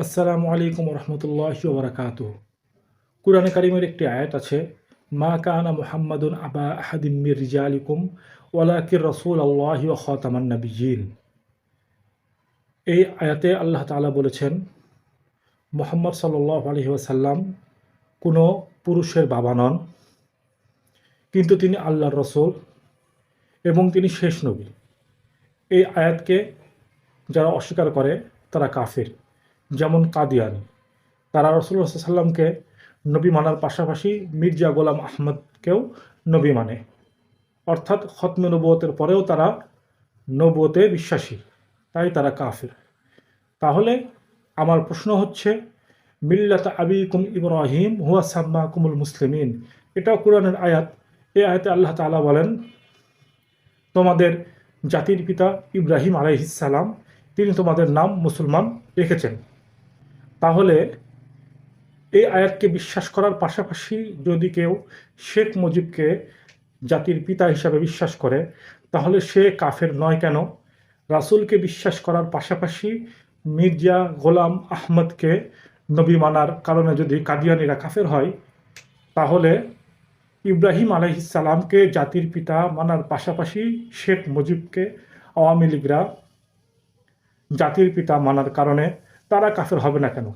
আসসালামু আলাইকুম রহমতুল্লাহি ওবরাকাতুহ। কুরআনে কারিমের একটি আয়াত আছে, মা কানা মুহাম্মাদুন আবা আহাদিম মির রিজালিকুম ওয়ালাকির রাসূলুল্লাহি ওয়া খাতামান নাবিয়্যিন। এই আয়াতে আল্লাহ তাআলা বলেছেন, মুহাম্মদ সাল্লাল্লাহু আলাইহি ওয়াসাল্লাম কোনো পুরুষের বাবা নন, কিন্তু তিনি আল্লাহর রসূল এবং তিনি শেষ নবী। এই আয়াতকে যারা অস্বীকার করে তারা কাফির। যেমন কাদিয়ানী, তারা রাসূলুল্লাহ সাল্লাল্লাহু আলাইহি ওয়াসাল্লামকে নবী মানার পাশাপাশি মির্জা গোলাম আহমদকেও নবী মানে, অর্থাৎ খতমে নবুয়তের পরেও তারা নবুয়তে বিশ্বাসী, তাই তারা কাফির। তাহলে আমার প্রশ্ন হচ্ছে, মিল্লাত আবিকুম ইব্রাহিম হুয়া সাম্মাকুমুল মুসলিমিন, এটাও কোরআনের আয়াত। এই আয়াতে আল্লাহ তাআলা বলেন, তোমাদের জাতির পিতা ইব্রাহিম আলাইহিস সালাম, তিনি তোমাদের নাম মুসলমান রেখেছেন। তাহলে এই আয়াতকে বিশ্বাস করার পাশাপাশি যদি কেউ শেখ মুজিবকে জাতির পিতা হিসাবে বিশ্বাস করে, তাহলে সে কাফের নয় কেন? রাসূলকে বিশ্বাস করার পাশাপাশি মির্জা গোলাম আহমদকে নবী মানার কারণে যদি কাদিয়ানীরা কাফের হয়, তাহলে ইব্রাহিম আলাইহিস সালামকে জাতির পিতা মানার পাশাপাশি শেখ মুজিবকে আওয়ামী লীগরা জাতির পিতা মানার কারণে তারা কাফের হবে না কেন?